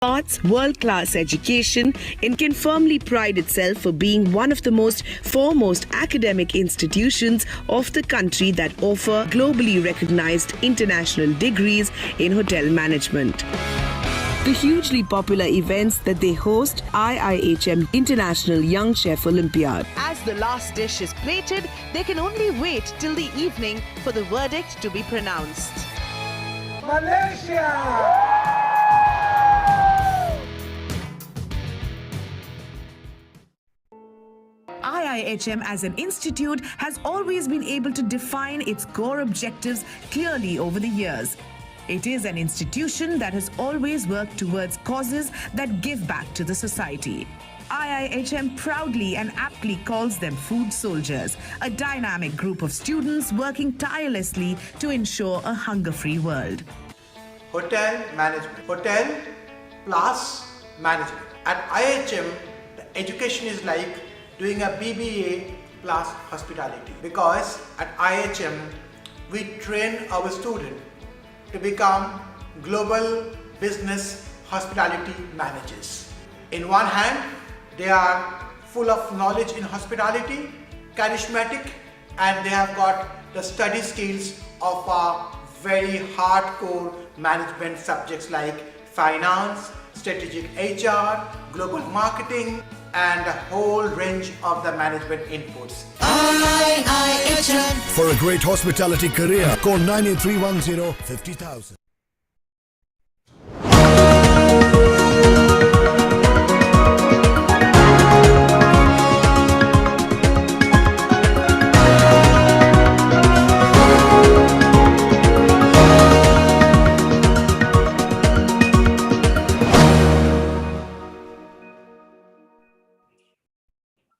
imparts world-class education and can firmly pride itself for being one of the most foremost academic institutions of the country that offer globally recognized international degrees in hotel management. The hugely popular events that they host IIHM International Young Chef Olympiad. As the last dish is plated, they can only wait till the evening for the verdict to be pronounced. Malaysia! IIHM as an institute has always been able to define its core objectives clearly over the years. It is an institution that has always worked towards causes that give back to the society. IIHM proudly and aptly calls them food soldiers, a dynamic group of students working tirelessly to ensure a hunger-free world. Hotel management. Hotel plus management. At IIHM, the education is like doing a BBA plus hospitality, because at IIHM, we train our students to become global business hospitality managers. In one hand, they are full of knowledge in hospitality, charismatic, and they have got the study skills of very hardcore management subjects like finance, strategic HR, global marketing, and a whole range of the management inputs. IIHM. For a great hospitality career, call 98310 50,000.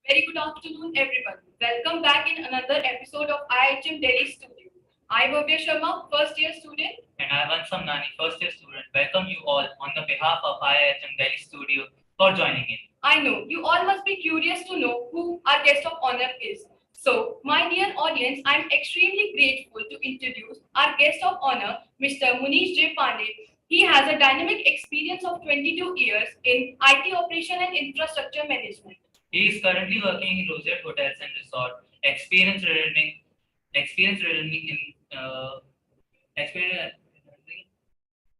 Very good afternoon, everyone. Welcome back in another episode of IIHM Delhi Studio. I'm Bhavya Sharma, first year student. And I am Nani, first year student. Welcome you all on the behalf of IIHM Delhi Studio for joining in. I know you all must be curious to know who our guest of honor is. So, my dear audience, I'm extremely grateful to introduce our guest of honor, Mr. Munish J. Pande. He has a dynamic experience of 22 years in IT operation and infrastructure management. He is currently working in Roseate Hotels and Resort, experience learning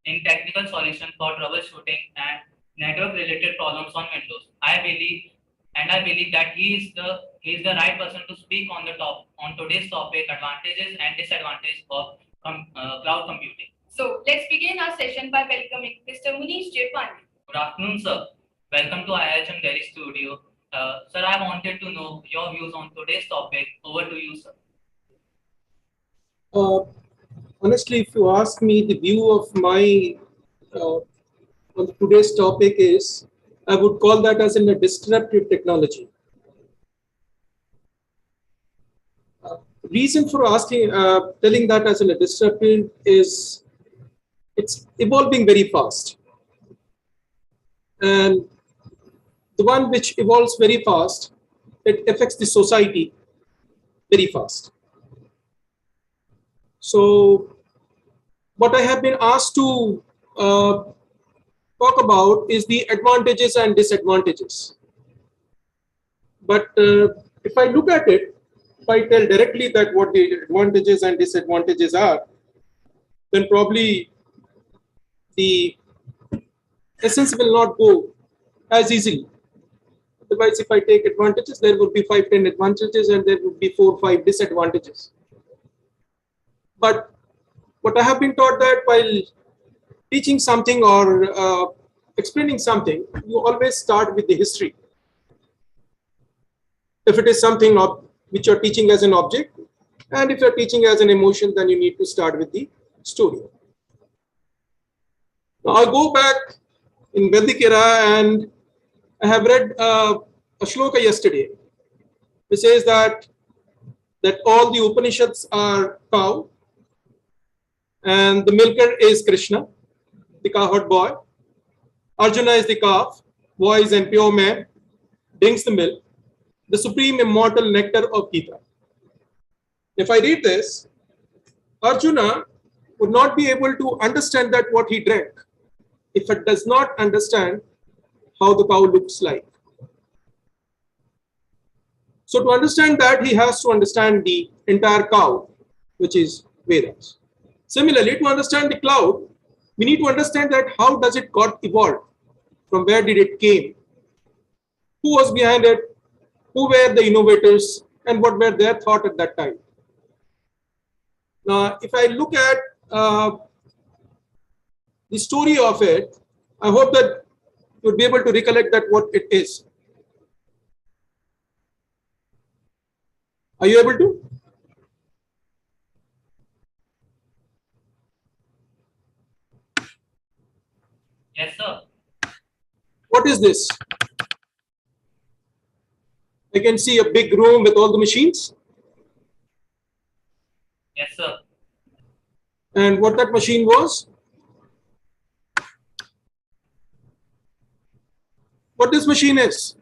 in technical solution for troubleshooting and network-related problems on Windows. I believe that he is the right person to speak on today's topic, advantages and disadvantages of cloud computing. So let's begin our session by welcoming Mr. Munish J. Pande. Good afternoon, sir. Welcome to IIHM Delhi Studio. Sir, I wanted to know your views on today's topic. Over to you, sir. Honestly, if you ask me, the view of my on today's topic is, I would call that as a disruptive technology. Reason for asking, telling that as a disruptive is it's evolving very fast. And the one which evolves very fast, it affects the society very fast. So what I have been asked to talk about is the advantages and disadvantages. But if I look at it, if I tell directly that what the advantages and disadvantages are, then probably the essence will not go as easily. Otherwise, if I take advantages, there would be 5-10 advantages and there would be 4-5 disadvantages. But what I have been taught that while teaching something or explaining something, you always start with the history. If it is something which you're teaching as an object, and if you're teaching as an emotion, then you need to start with the story. Now I'll go back in Vedic era, and I have read a shloka yesterday, which says that all the Upanishads are cow, and the milker is Krishna, the cowherd boy. Arjuna is the calf, wise and pure man, drinks the milk, the supreme immortal nectar of Gita. If I read this, Arjuna would not be able to understand that what he drank. if it does not understand how the cow looks like. So to understand that, he has to understand the entire cow, which is Vedas. Similarly, to understand the cloud, we need to understand that how does it got evolved? From where did it came? Who was behind it? Who were the innovators? And what were their thought at that time? Now, if I look at the story of it, I hope that you'll be able to recollect that what it is. Are you able to? Yes, sir. What is this? I can see a big room with all the machines. Yes, sir. And what that machine was? What this machine is?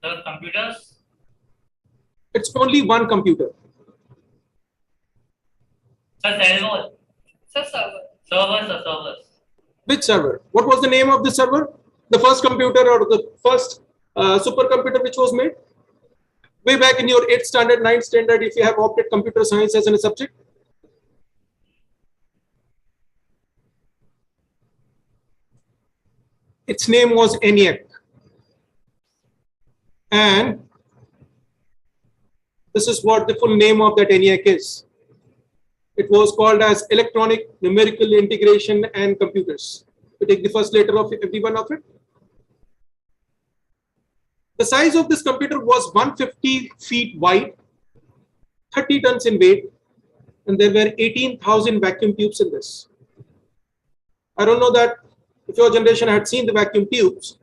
The computers. It's only one computer. Sir, server. Sir, server. Servers, sir, servers. Which server? What was the name of the server? The first computer or the first supercomputer which was made? Way back in your 8th standard, 9th standard, if you have opted computer science as a subject. Its name was ENIAC. And this is what the full name of that ENIAC is. It was called as Electronic Numerical Integration and Computers. You take the first letter of every one of it. The size of this computer was 150 feet wide, 30 tons in weight, and there were 18,000 vacuum tubes in this. I don't know that if your generation had seen the vacuum tubes,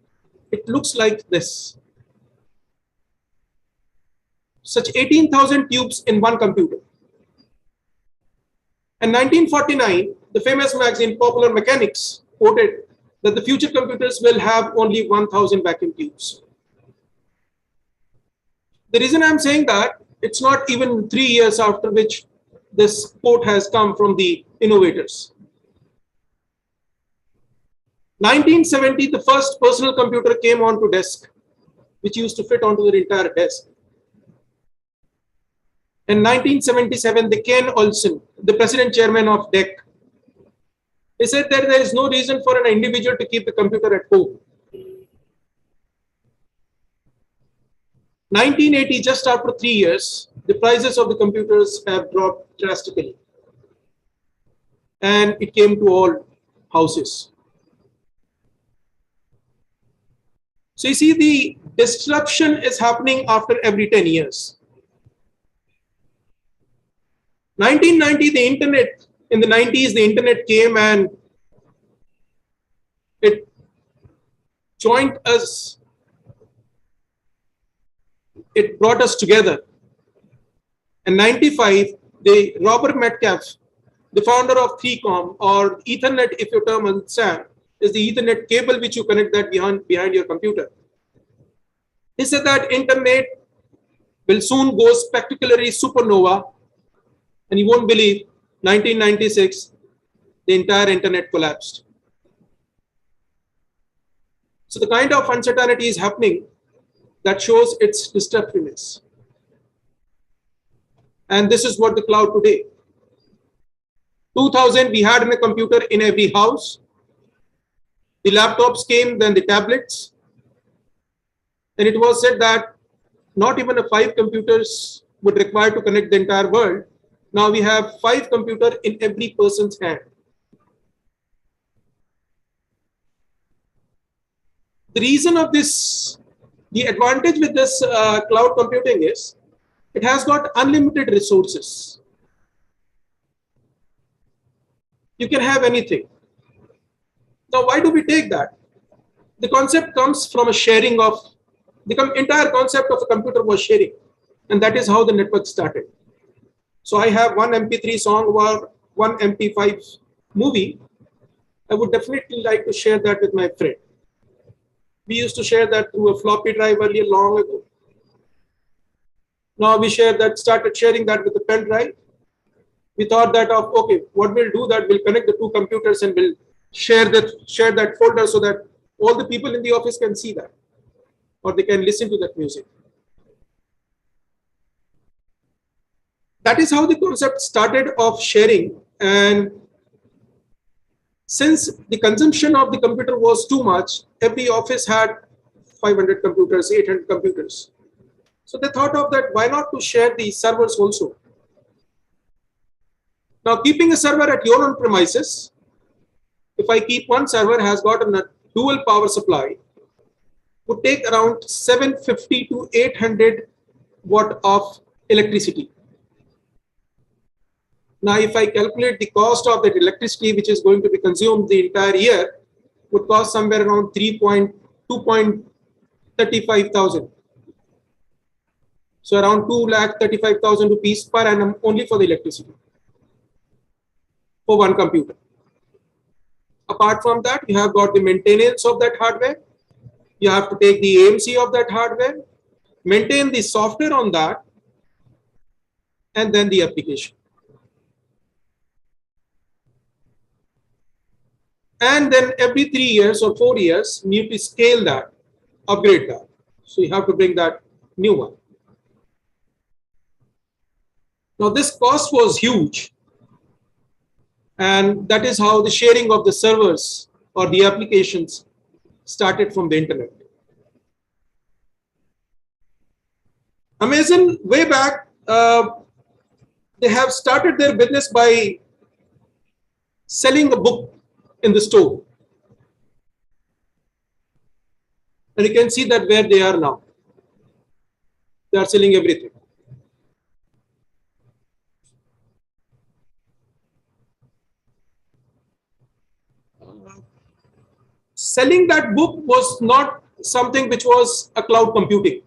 it looks like this. Such 18,000 tubes in one computer. In 1949, the famous magazine Popular Mechanics quoted that the future computers will have only 1,000 vacuum tubes. The reason I'm saying that, it's not even 3 years after which this quote has come from the innovators. 1970, the first personal computer came onto desk, which used to fit onto the entire desk. In 1977, the Ken Olsen, the president chairman of DEC, he said that there is no reason for an individual to keep the computer at home. 1980, just after 3 years, the prices of the computers have dropped drastically. And it came to all houses. So you see, the disruption is happening after every 10 years. 1990, the internet, in the 90s, the internet came and it joined us. It brought us together. In 95, the Robert Metcalfe, the founder of 3Com, or Ethernet, if your term understand, is the Ethernet cable which you connect that behind your computer. He said that internet will soon go spectacularly supernova, and you won't believe, 1996, the entire internet collapsed. So the kind of uncertainty is happening that shows its disruptiveness. And this is what the cloud today. 2000, we had a computer in every house. The laptops came, then the tablets. And it was said that not even 5 computers would require to connect the entire world. Now we have 5 computers in every person's hand. The reason of this, the advantage with this cloud computing is, it has got unlimited resources. You can have anything. Now, why do we take that? The concept comes from a sharing of, the entire concept of a computer was sharing. And that is how the network started. So I have one MP3 song or one MP5 movie. I would definitely like to share that with my friend. We used to share that through a floppy drive earlier long ago. Now we started sharing that with a pen drive. We thought that okay, what we'll do that we'll connect the 2 computers and we'll share that folder so that all the people in the office can see that, or they can listen to that music. That is how the concept started of sharing. And since the consumption of the computer was too much, every office had 500 computers, 800 computers. So they thought of that, why not to share the servers also? Now, keeping a server at your own premises, if I keep one server has got a dual power supply, would take around 750 to 800 watt of electricity. Now, if I calculate the cost of that electricity, which is going to be consumed the entire year, would cost somewhere around 2.35,000. So around 2,35,000 rupees per annum only for the electricity for one computer. Apart from that, you have got the maintenance of that hardware. You have to take the AMC of that hardware, maintain the software on that, and then the application. And then every 3 years or 4 years, you need to scale that, upgrade that. So you have to bring that new one. Now this cost was huge. And that is how the sharing of the servers or the applications started from the internet. Amazon, way back, they have started their business by selling a book in the store. And you can see that where they are now. They are selling everything. Selling that book was not something which was a cloud computing.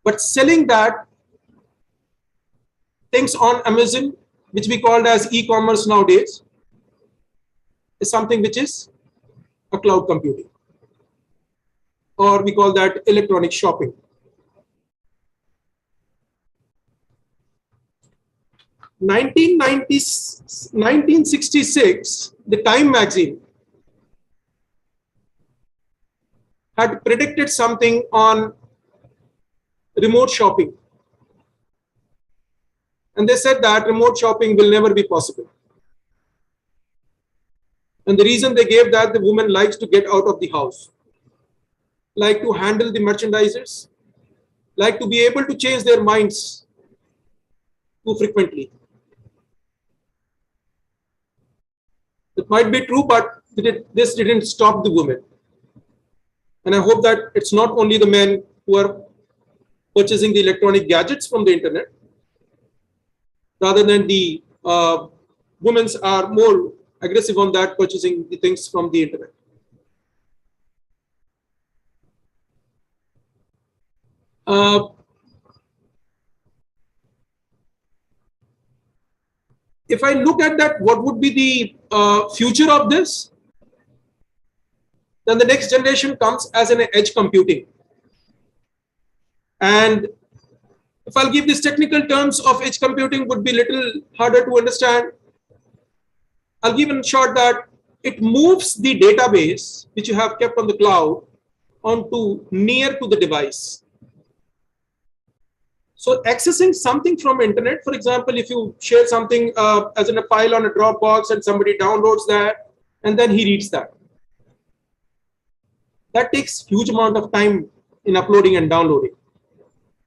But selling that things on Amazon, which we called as e-commerce nowadays, is something which is a cloud computing, or we call that electronic shopping. 1966, the Time magazine had predicted something on remote shopping. And they said that remote shopping will never be possible. And the reason they gave that, the woman likes to get out of the house, like to handle the merchandisers, like to be able to change their minds too frequently. It might be true, but this didn't stop the women. And I hope that it's not only the men who are purchasing the electronic gadgets from the internet, rather than the women are more aggressive on that, purchasing the things from the internet. If I look at that, what would be the future of this? Then the next generation comes as an edge computing. And if I'll give these technical terms of edge computing, would be little harder to understand. I'll give in short that it moves the database which you have kept on the cloud onto near to the device. So accessing something from internet, for example, if you share something as in a file on a Dropbox and somebody downloads that and then he reads that. That takes huge amount of time in uploading and downloading.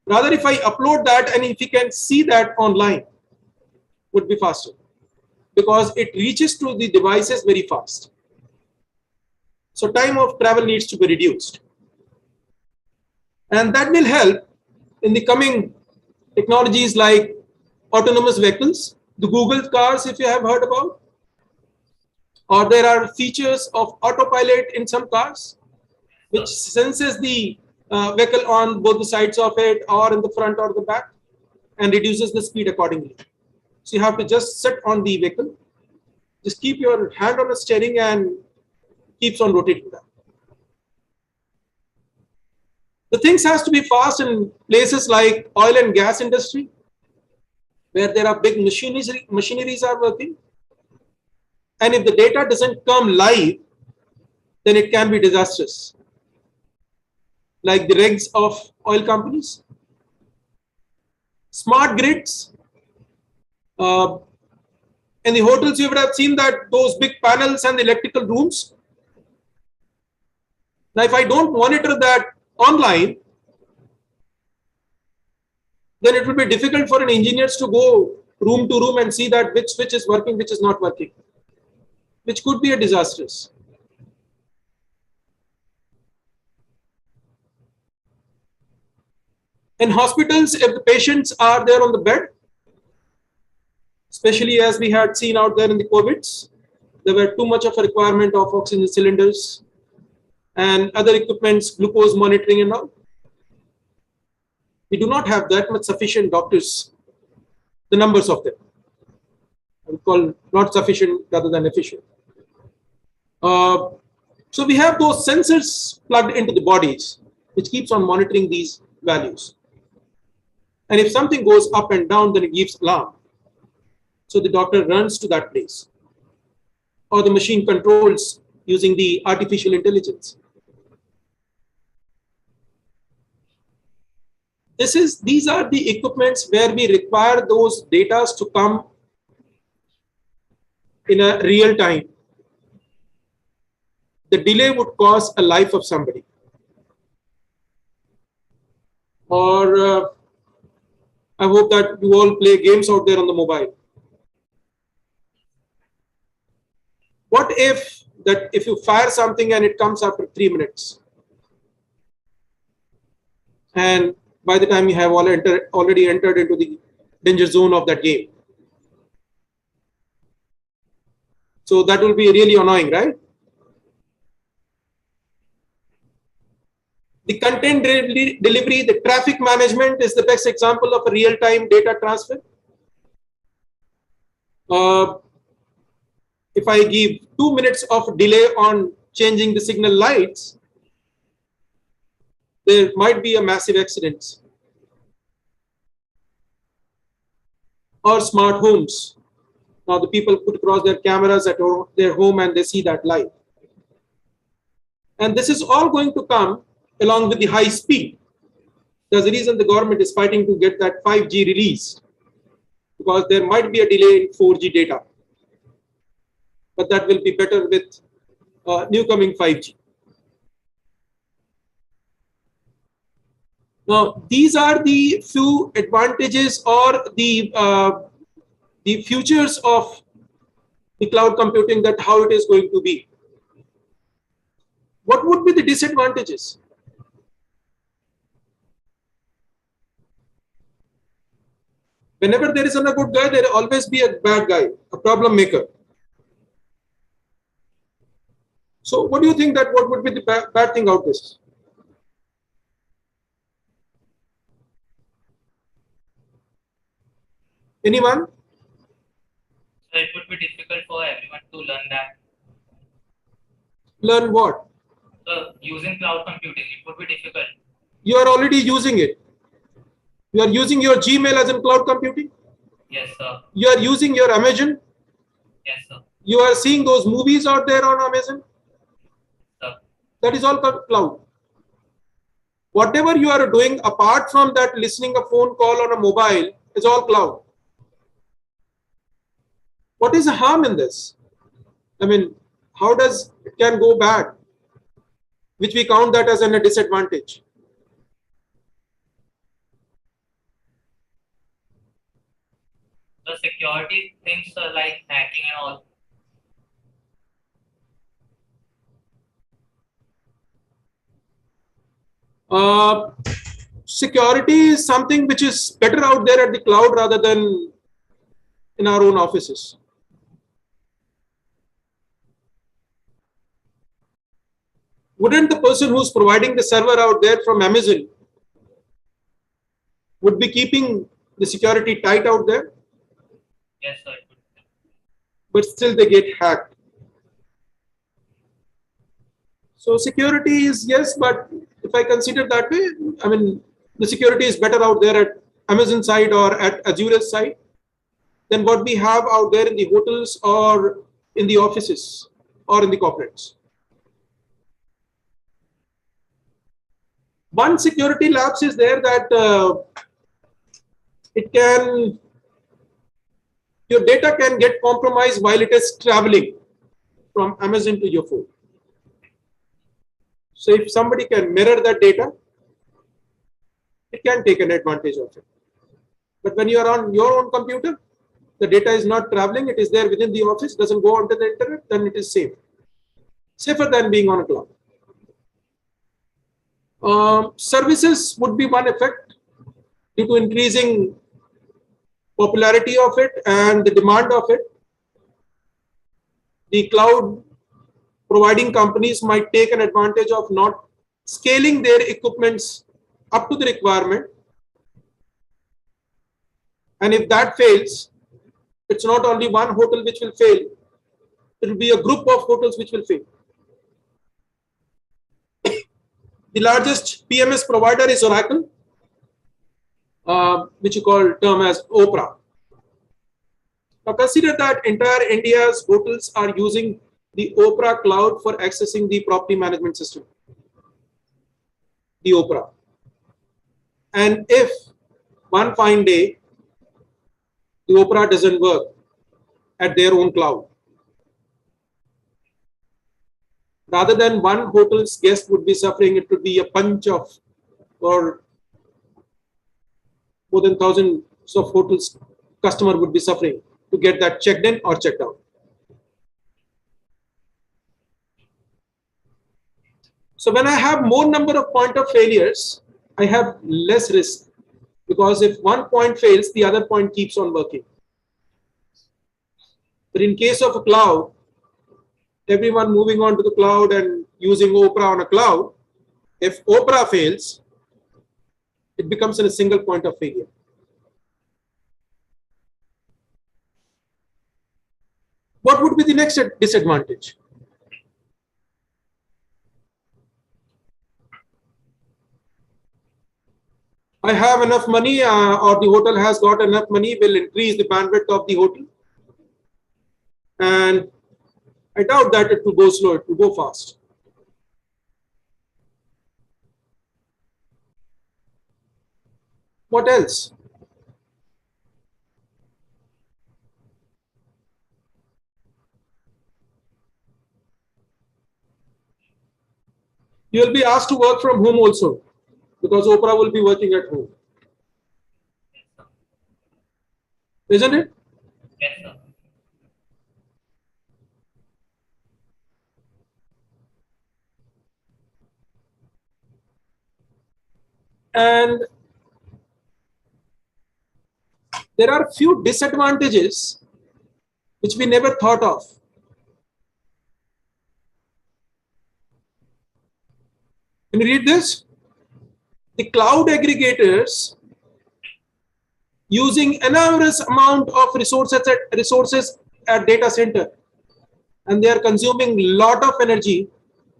Rather, if I upload that and if you can see that online, would be faster, because it reaches to the devices very fast. So time of travel needs to be reduced. And that will help in the coming technologies like autonomous vehicles, the Google cars, if you have heard about, or there are features of autopilot in some cars, which senses the vehicle on both the sides of it or in the front or the back and reduces the speed accordingly. So you have to just sit on the vehicle, just keep your hand on the steering and keeps on rotating that. The things has to be fast in places like oil and gas industry, where there are big machineries are working. And if the data doesn't come live, then it can be disastrous. Like the regs of oil companies. Smart grids. In the hotels, you would have seen that those big panels and the electrical rooms. Now, if I don't monitor that online, then it will be difficult for an engineer to go room to room and see that which switch is working, which is not working, which could be a disastrous. In hospitals, if the patients are there on the bed, especially as we had seen out there in the COVIDs, there were too much of a requirement of oxygen cylinders and other equipments, glucose monitoring and all. We do not have that much sufficient doctors, the numbers of them. I would call not sufficient rather than efficient. So we have those sensors plugged into the bodies, which keeps on monitoring these values. And if something goes up and down, then it gives alarm. So the doctor runs to that place. Or the machine controls using the artificial intelligence. These are the equipments where we require those data to come in a real time. The delay would cost a life of somebody. Or I hope that you all play games out there on the mobile. What if you fire something and it comes after 3 minutes? And by the time you have already entered into the danger zone of that game. So that will be really annoying, right? The content delivery, the traffic management is the best example of a real-time data transfer. If I give 2 minutes of delay on changing the signal lights, there might be a massive accident. Or smart homes. Now the people put across their cameras at their home and they see that live. And this is all going to come along with the high speed. There's a reason the government is fighting to get that 5G released, because there might be a delay in 4G data. But that will be better with new coming 5G. Now, these are the few advantages or the futures of the cloud computing, that how it is going to be. What would be the disadvantages? Whenever there is a good guy, there will always be a bad guy, a problem maker. So what do you think that what would be the bad thing out this? Anyone? So it would be difficult for everyone to learn that. Learn what? Using cloud computing, it would be difficult. You are already using it. You are using your Gmail as in cloud computing? Yes, sir. You are using your Amazon? Yes, sir. You are seeing those movies out there on Amazon? Sir. That is all cloud. Whatever you are doing apart from that, listening a phone call on a mobile, is all cloud. What is the harm in this? I mean, how does it can go bad? Which we count that as a disadvantage. The security things like hacking and all. Security is something which is better out there at the cloud rather than in our own offices. Wouldn't the person who's providing the server out there from Amazon would be keeping the security tight out there? Yes, sir. But still they get hacked. So security is yes, but if I consider that way, I mean, the security is better out there at Amazon side or at Azure's side than what we have out there in the hotels or in the offices or in the corporates. One security lapse is there that your data can get compromised while it is traveling from Amazon to your phone. So if somebody can mirror that data, it can take an advantage of it. But when you are on your own computer, the data is not traveling, it is there within the office, doesn't go onto the internet, then it is safe. Safer than being on a cloud. Services would be one effect due to increasing popularity of it and the demand of it. The cloud providing companies might take an advantage of not scaling their equipments up to the requirement. And if that fails, it's not only one hotel which will fail, it will be a group of hotels which will fail. The largest PMS provider is Oracle, which you call term as Oprah. Now consider that entire India's hotels are using the Oprah cloud for accessing the property management system, the Oprah. And if one fine day the Oprah doesn't work at their own cloud, rather than one hotel's guest would be suffering, it would be a bunch of, or more than thousands of hotels customer would be suffering to get that checked in or checked out. So when I have more number of point of failures, I have less risk, because if one point fails, the other point keeps on working. But in case of a cloud, everyone moving on to the cloud and using Oprah on a cloud, if Oprah fails, it becomes in a single point of failure. What would be the next disadvantage? I have enough money, or the hotel has got enough money, will increase the bandwidth of the hotel. And I doubt that it will go slow, it will go fast. What else? You will be asked to work from home also, because Oprah will be working at home. Isn't it? Yes, sir. And there are few disadvantages which we never thought of. Can you read this? The cloud aggregators using enormous amount of resources at data center, and they are consuming lot of energy,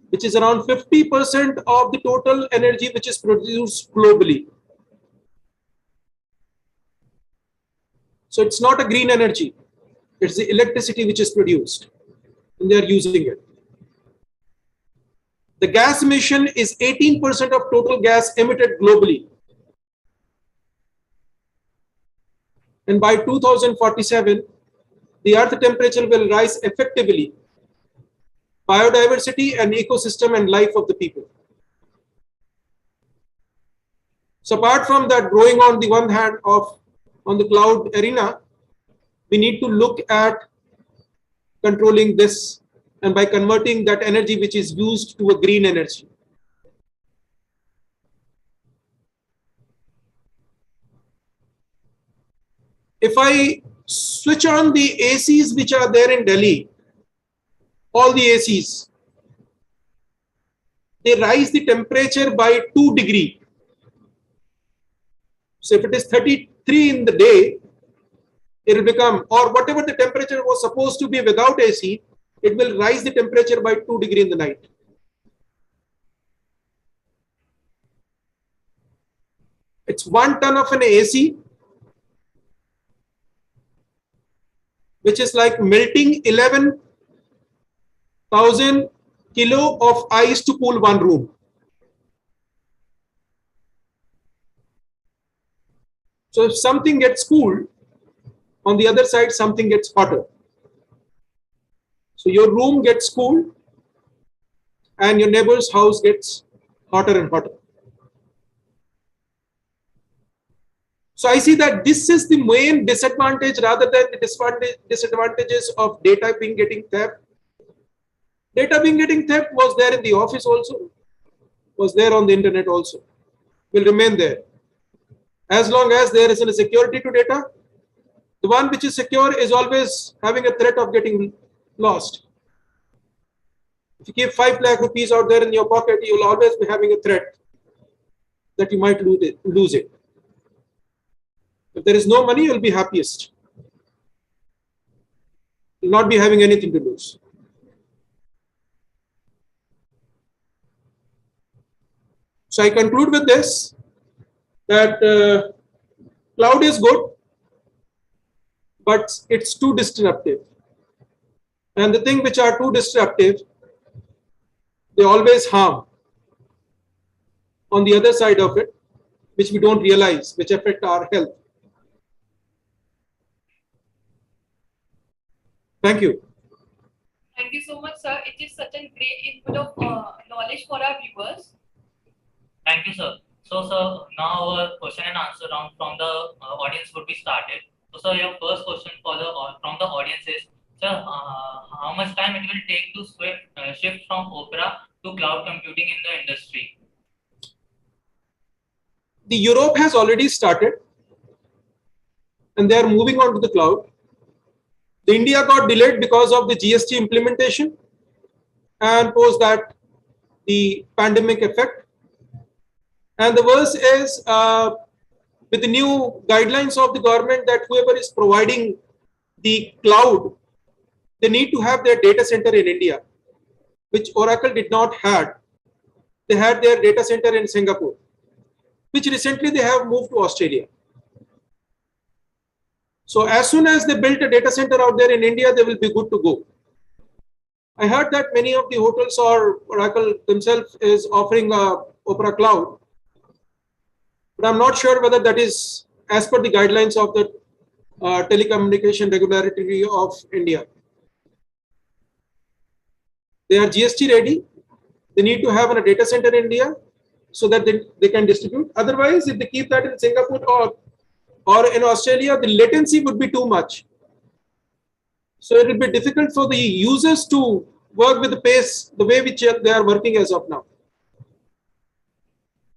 which is around 50% of the total energy which is produced globally. So it's not a green energy, it's the electricity which is produced, and they are using it. The gas emission is 18% of total gas emitted globally. And by 2047, the earth temperature will rise effectively. Biodiversity and ecosystem and life of the people. So apart from that, growing on the one hand on the cloud arena, we need to look at controlling this, and by converting that energy which is used to a green energy. If I switch on the ACs which are there in Delhi, all the ACs, they rise the temperature by 2 degrees. So if it is 33 in the day, it will become, or whatever the temperature was supposed to be without AC, it will rise the temperature by 2 degrees in the night. It's 1 ton of an AC, which is like melting 11 1,000 kilo of ice to cool one room. So if something gets cooled, on the other side something gets hotter. So your room gets cooled and your neighbor's house gets hotter and hotter. So I see that this is the main disadvantage rather than the disadvantages of data being getting theft. Data being getting theft was there in the office also, was there on the internet also, will remain there. As long as there isn't a security to data, the one which is secure is always having a threat of getting lost. If you keep 5 lakh rupees out there in your pocket, you will always be having a threat that you might lose it. If there is no money, you will be happiest. You will not be having anything to lose. So I conclude with this, that cloud is good, but it's too disruptive. And the things which are too disruptive, they always harm on the other side of it, which we don't realize, which affect our health. Thank you. Thank you so much, sir. It is such a great input of knowledge for our viewers. Thank you, sir. So, sir, now our question and answer round from the audience would be started. So, sir, your first question from the audience is, sir, how much time it will take to shift from Opera to cloud computing in the industry? The Europe has already started, and they are moving on to the cloud. The India got delayed because of the GST implementation, and post that the pandemic effect. And the worst is with the new guidelines of the government that whoever is providing the cloud, they need to have their data center in India, which Oracle did not have. They had their data center in Singapore, which recently they have moved to Australia. So as soon as they built a data center out there in India, they will be good to go. I heard that many of the hotels or Oracle themselves is offering Opera Cloud, but I'm not sure whether that is as per the guidelines of the telecommunication regulatory of India. They are GST ready. They need to have a data center in India so that they can distribute. Otherwise, if they keep that in Singapore or in Australia, the latency would be too much. So it will be difficult for the users to work with the pace, the way which they are working as of now.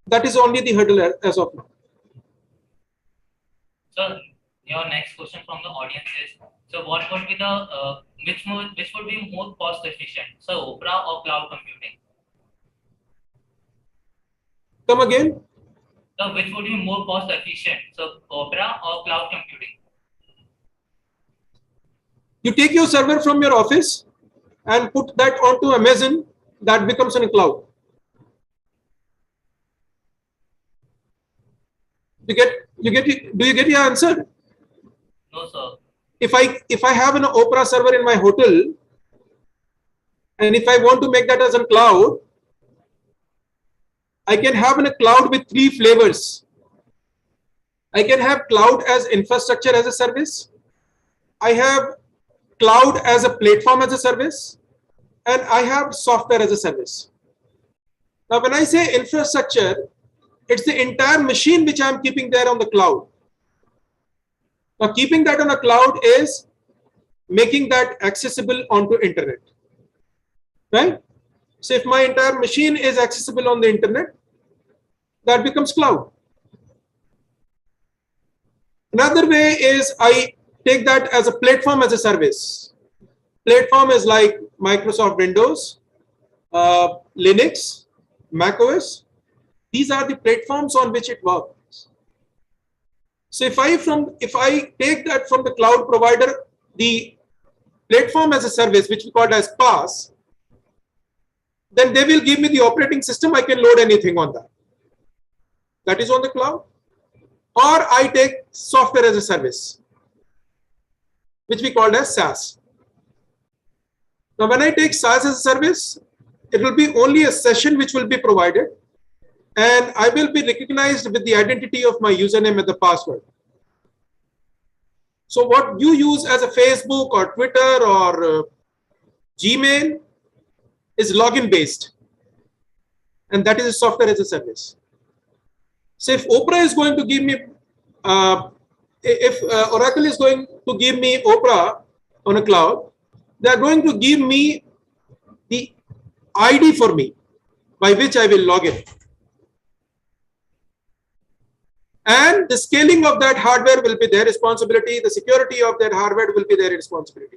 That is only the hurdle as of now. So your next question from the audience is, so what would be the which would be more cost efficient, so Opera or cloud computing? Come again? So which would be more cost efficient, so Opera or cloud computing? You take your server from your office and put that onto Amazon, that becomes in a cloud. Do you get your answer? No, sir. If I have an Opera server in my hotel, and if I want to make that as a cloud, I can have a cloud with 3 flavors. I can have cloud as infrastructure as a service. I have cloud as a platform as a service, and I have software as a service. Now, when I say infrastructure, it's the entire machine which I'm keeping there on the cloud. Now, keeping that on a cloud is making that accessible onto internet, right? So if my entire machine is accessible on the internet, that becomes cloud. Another way is I take that as a platform as a service. Platform is like Microsoft Windows, Linux, Mac OS. These are the platforms on which it works. So if I take that from the cloud provider, the platform as a service, which we call as PaaS, then they will give me the operating system. I can load anything on that. That is on the cloud. Or I take software as a service, which we call as SaaS. Now, when I take SaaS as a service, it will be only a session which will be provided, and I will be recognized with the identity of my username and the password. So what you use as a Facebook or Twitter or Gmail is login based, and that is a software as a service. So if Oprah is going to give me, if Oracle is going to give me Oprah on a cloud, they are going to give me the ID for me by which I will log in. And the scaling of that hardware will be their responsibility. The security of that hardware will be their responsibility.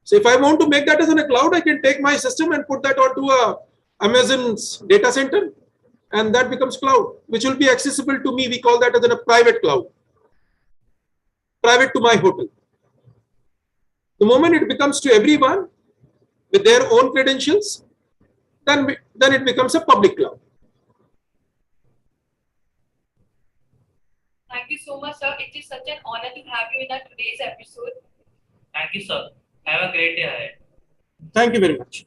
So if I want to make that as in a cloud, I can take my system and put that onto Amazon's data center, and that becomes cloud, which will be accessible to me. We call that as in a private cloud, private to my hotel. The moment it becomes to everyone with their own credentials, then it becomes a public cloud. Thank you so much, sir. It is such an honor to have you in our today's episode. Thank you, sir. Have a great day ahead. Thank you very much.